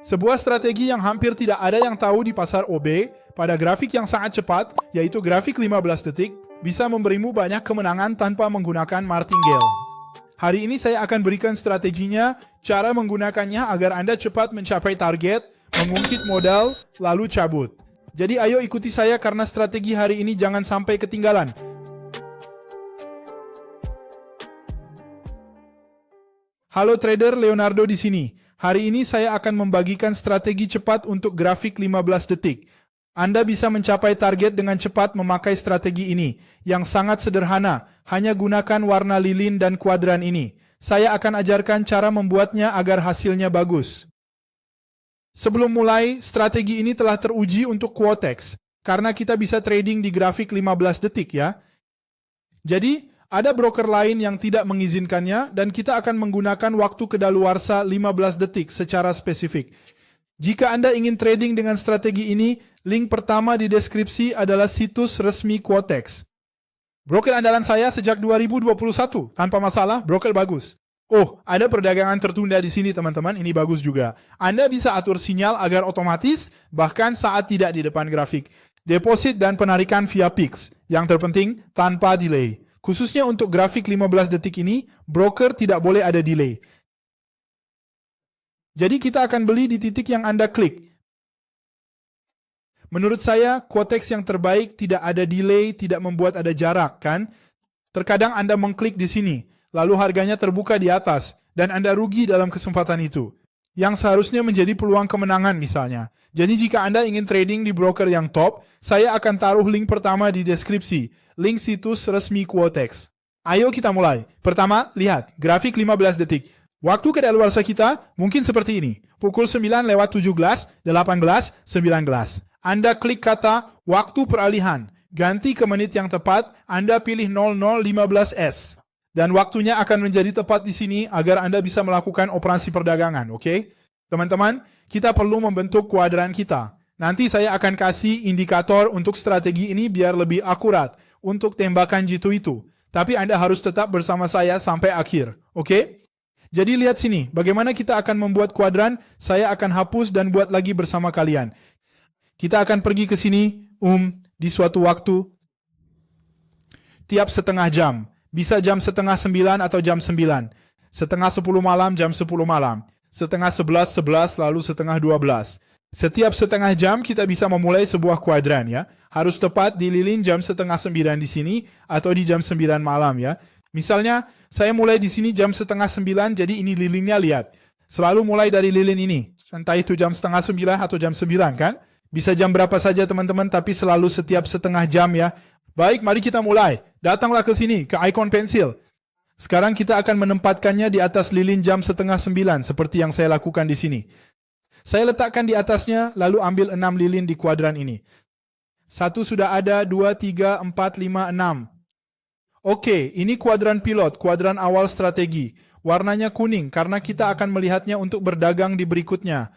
Sebuah strategi yang hampir tidak ada yang tahu di pasar OB pada grafik yang sangat cepat, yaitu grafik 15 detik, bisa memberimu banyak kemenangan tanpa menggunakan martingale. Hari ini saya akan berikan strateginya, cara menggunakannya agar Anda cepat mencapai target, mengungkit modal, lalu cabut. Jadi ayo ikuti saya karena strategi hari ini jangan sampai ketinggalan. Halo trader, Leonardo di sini. Hari ini saya akan membagikan strategi cepat untuk grafik 15 detik. Anda bisa mencapai target dengan cepat memakai strategi ini, yang sangat sederhana, hanya gunakan warna lilin dan kuadran ini. Saya akan ajarkan cara membuatnya agar hasilnya bagus. Sebelum mulai, strategi ini telah teruji untuk Quotex, karena kita bisa trading di grafik 15 detik ya. Jadi, ada broker lain yang tidak mengizinkannya dan kita akan menggunakan waktu kedaluarsa 15 detik secara spesifik. Jika Anda ingin trading dengan strategi ini, link pertama di deskripsi adalah situs resmi Quotex. Broker andalan saya sejak 2021, tanpa masalah, broker bagus. Oh, ada perdagangan tertunda di sini teman-teman, ini bagus juga. Anda bisa atur sinyal agar otomatis, bahkan saat tidak di depan grafik. Deposit dan penarikan via PIX, yang terpenting tanpa delay. Khususnya untuk grafik 15 detik ini, broker tidak boleh ada delay. Jadi kita akan beli di titik yang Anda klik. Menurut saya, Quotex yang terbaik tidak ada delay, tidak membuat ada jarak, kan? Terkadang Anda mengklik di sini, lalu harganya terbuka di atas, dan Anda rugi dalam kesempatan itu. Yang seharusnya menjadi peluang kemenangan misalnya. Jadi jika Anda ingin trading di broker yang top, saya akan taruh link pertama di deskripsi, link situs resmi Quotex. Ayo kita mulai. Pertama, lihat, grafik 15 detik. Waktu kedaluarsa kita mungkin seperti ini. Pukul 9:17, 18, 19. Anda klik kata waktu peralihan. Ganti ke menit yang tepat, Anda pilih 0015S. Dan waktunya akan menjadi tepat di sini agar Anda bisa melakukan operasi perdagangan, oke? Teman-teman, kita perlu membentuk kuadran kita. Nanti saya akan kasih indikator untuk strategi ini biar lebih akurat untuk tembakan jitu itu. Tapi Anda harus tetap bersama saya sampai akhir, oke? Jadi lihat sini, bagaimana kita akan membuat kuadran, saya akan hapus dan buat lagi bersama kalian. Kita akan pergi ke sini, di suatu waktu, tiap setengah jam. Bisa jam setengah 9 atau jam 9. Setengah 10 malam, jam 10 malam. Setengah 11, 11, lalu setengah 12. Setiap setengah jam kita bisa memulai sebuah kuadran ya. Harus tepat di lilin jam setengah 9 di sini atau di jam 9 malam ya. Misalnya, saya mulai di sini jam setengah 9, jadi ini lilinnya lihat. Selalu mulai dari lilin ini. Entah itu jam setengah 9 atau jam 9 kan. Bisa jam berapa saja teman-teman, tapi selalu setiap setengah jam ya. Baik, mari kita mulai. Datanglah ke sini, ke ikon pensil. Sekarang kita akan menempatkannya di atas lilin jam setengah 9, seperti yang saya lakukan di sini. Saya letakkan di atasnya, lalu ambil 6 lilin di kuadran ini. 1 sudah ada, 2, 3, 4, 5, 6. Oke, ini kuadran pilot, kuadran awal strategi. Warnanya kuning, karena kita akan melihatnya untuk berdagang di berikutnya.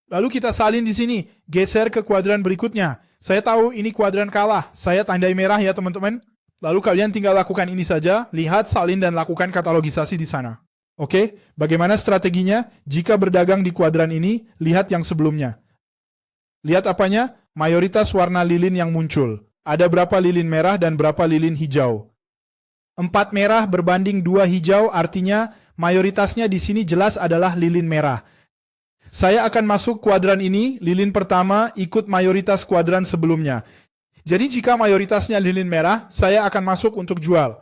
Lalu kita salin di sini, geser ke kuadran berikutnya. Saya tahu ini kuadran kalah, saya tandai merah ya teman-teman. Lalu kalian tinggal lakukan ini saja, lihat, salin, dan lakukan katalogisasi di sana. Oke, bagaimana strateginya? Jika berdagang di kuadran ini, lihat yang sebelumnya. Lihat apanya? Mayoritas warna lilin yang muncul. Ada berapa lilin merah dan berapa lilin hijau. 4 merah berbanding 2 hijau, artinya mayoritasnya di sini jelas adalah lilin merah. Saya akan masuk kuadran ini, lilin pertama ikut mayoritas kuadran sebelumnya. Jadi jika mayoritasnya lilin merah, saya akan masuk untuk jual.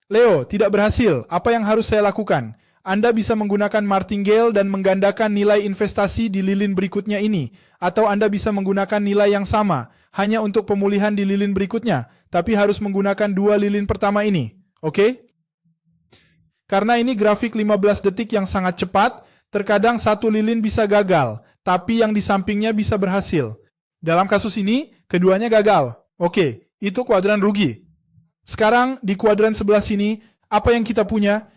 Leo, tidak berhasil. Apa yang harus saya lakukan? Anda bisa menggunakan martingale dan menggandakan nilai investasi di lilin berikutnya ini. Atau Anda bisa menggunakan nilai yang sama, hanya untuk pemulihan di lilin berikutnya, tapi harus menggunakan 2 lilin pertama ini. Oke? Karena ini grafik 15 detik yang sangat cepat, terkadang 1 lilin bisa gagal, tapi yang di sampingnya bisa berhasil. Dalam kasus ini, keduanya gagal. Oke, itu kuadran rugi. Sekarang, di kuadran sebelah sini, apa yang kita punya?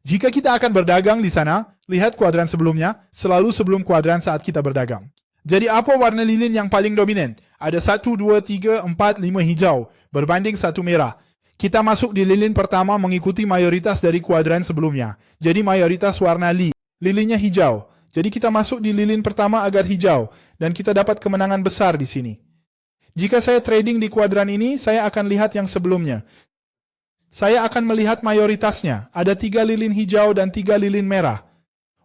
Jika kita akan berdagang di sana, lihat kuadran sebelumnya, selalu sebelum kuadran saat kita berdagang. Jadi apa warna lilin yang paling dominan? Ada 1, 2, 3, 4, 5 hijau, berbanding 1 merah. Kita masuk di lilin pertama mengikuti mayoritas dari kuadran sebelumnya. Jadi mayoritas warna lilinnya hijau. Jadi kita masuk di lilin pertama agar hijau, dan kita dapat kemenangan besar di sini. Jika saya trading di kuadran ini, saya akan lihat yang sebelumnya. Saya akan melihat mayoritasnya, ada 3 lilin hijau dan 3 lilin merah.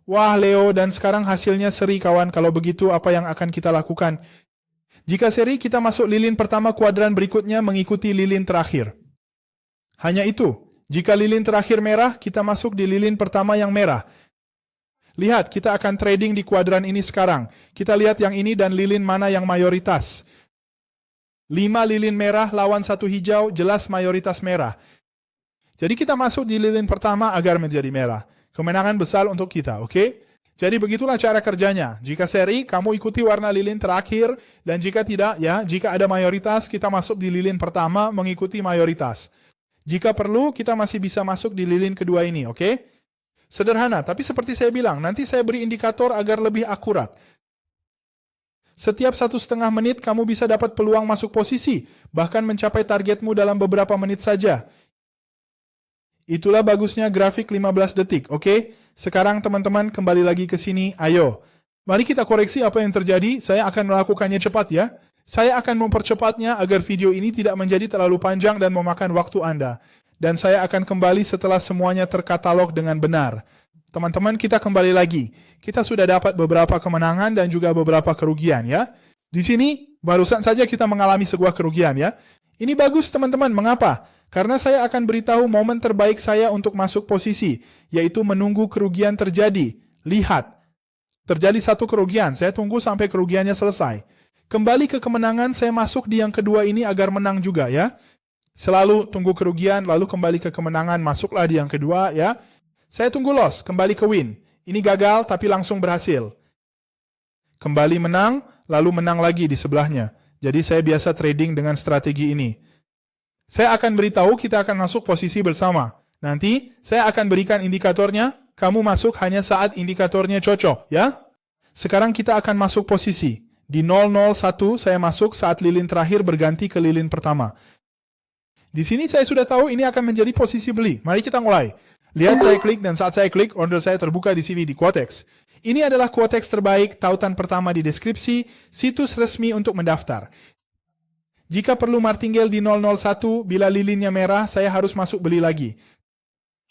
Wah Leo, dan sekarang hasilnya seri kawan. Kalau begitu apa yang akan kita lakukan? Jika seri, kita masuk lilin pertama kuadran berikutnya mengikuti lilin terakhir. Hanya itu. Jika lilin terakhir merah, kita masuk di lilin pertama yang merah. Lihat, kita akan trading di kuadran ini sekarang. Kita lihat yang ini dan lilin mana yang mayoritas. 5 lilin merah lawan 1 hijau, jelas mayoritas merah. Jadi kita masuk di lilin pertama agar menjadi merah. Kemenangan besar untuk kita, oke? Jadi begitulah cara kerjanya. Jika seri, kamu ikuti warna lilin terakhir. Dan jika tidak, ya, jika ada mayoritas, kita masuk di lilin pertama mengikuti mayoritas. Jika perlu, kita masih bisa masuk di lilin kedua ini, oke? Sederhana, tapi seperti saya bilang, nanti saya beri indikator agar lebih akurat. Setiap 1,5 menit, kamu bisa dapat peluang masuk posisi, bahkan mencapai targetmu dalam beberapa menit saja. Itulah bagusnya grafik 15 detik, oke? Sekarang teman-teman kembali lagi ke sini, ayo. Mari kita koreksi apa yang terjadi, saya akan melakukannya cepat ya. Saya akan mempercepatnya agar video ini tidak menjadi terlalu panjang dan memakan waktu Anda. Dan saya akan kembali setelah semuanya terkatalog dengan benar. Teman-teman, kita kembali lagi. Kita sudah dapat beberapa kemenangan dan juga beberapa kerugian ya. Di sini, barusan saja kita mengalami sebuah kerugian ya. Ini bagus teman-teman, mengapa? Karena saya akan beritahu momen terbaik saya untuk masuk posisi, yaitu menunggu kerugian terjadi. Lihat, terjadi satu kerugian, saya tunggu sampai kerugiannya selesai. Kembali ke kemenangan, saya masuk di yang kedua ini agar menang juga ya. Selalu tunggu kerugian, lalu kembali ke kemenangan, masuklah di yang kedua ya. Saya tunggu loss, kembali ke win. Ini gagal tapi langsung berhasil. Kembali menang, lalu menang lagi di sebelahnya. Jadi saya biasa trading dengan strategi ini. Saya akan beritahu kita akan masuk posisi bersama. Nanti saya akan berikan indikatornya, kamu masuk hanya saat indikatornya cocok ya. Sekarang kita akan masuk posisi. Di 001 saya masuk saat lilin terakhir berganti ke lilin pertama. Di sini saya sudah tahu ini akan menjadi posisi beli. Mari kita mulai. Lihat saya klik dan saat saya klik, order saya terbuka di sini di Quotex. Ini adalah Quotex terbaik, tautan pertama di deskripsi, situs resmi untuk mendaftar. Jika perlu martingale di 001, bila lilinnya merah, saya harus masuk beli lagi.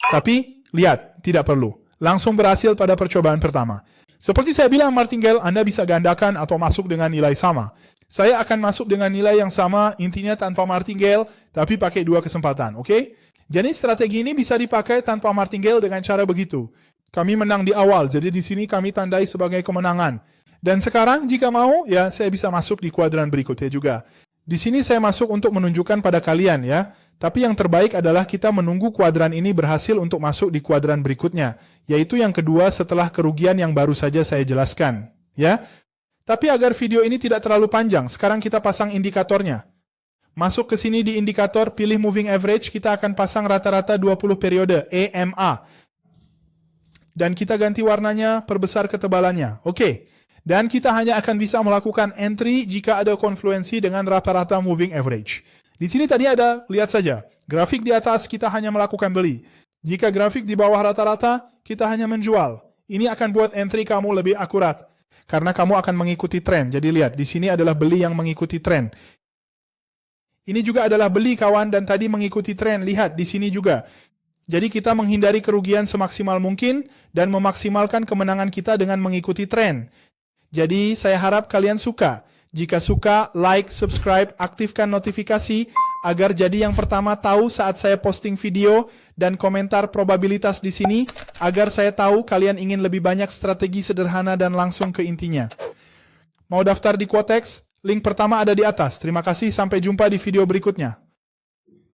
Tapi, lihat, tidak perlu. Langsung berhasil pada percobaan pertama. Seperti saya bilang martingale, Anda bisa gandakan atau masuk dengan nilai sama. Saya akan masuk dengan nilai yang sama, intinya tanpa martingale, tapi pakai 2 kesempatan, oke? Jadi strategi ini bisa dipakai tanpa martingale dengan cara begitu. Kami menang di awal, jadi di sini kami tandai sebagai kemenangan. Dan sekarang jika mau, ya saya bisa masuk di kuadran berikutnya juga. Di sini saya masuk untuk menunjukkan pada kalian ya. Tapi yang terbaik adalah kita menunggu kuadran ini berhasil untuk masuk di kuadran berikutnya, yaitu yang kedua setelah kerugian yang baru saja saya jelaskan. Ya. Tapi agar video ini tidak terlalu panjang, sekarang kita pasang indikatornya. Masuk ke sini di indikator, pilih moving average, kita akan pasang rata-rata 20 periode, EMA. Dan kita ganti warnanya, perbesar ketebalannya. Oke. Dan kita hanya akan bisa melakukan entry jika ada konfluensi dengan rata-rata moving average. Di sini tadi ada, lihat saja, grafik di atas kita hanya melakukan beli. Jika grafik di bawah rata-rata, kita hanya menjual. Ini akan buat entry kamu lebih akurat. Karena kamu akan mengikuti tren. Jadi lihat, di sini adalah beli yang mengikuti tren. Ini juga adalah beli kawan dan tadi mengikuti tren. Lihat, di sini juga. Jadi kita menghindari kerugian semaksimal mungkin dan memaksimalkan kemenangan kita dengan mengikuti tren. Jadi saya harap kalian suka. Jika suka, like, subscribe, aktifkan notifikasi agar jadi yang pertama tahu saat saya posting video dan komentar probabilitas di sini agar saya tahu kalian ingin lebih banyak strategi sederhana dan langsung ke intinya. Mau daftar di Quotex? Link pertama ada di atas. Terima kasih, sampai jumpa di video berikutnya.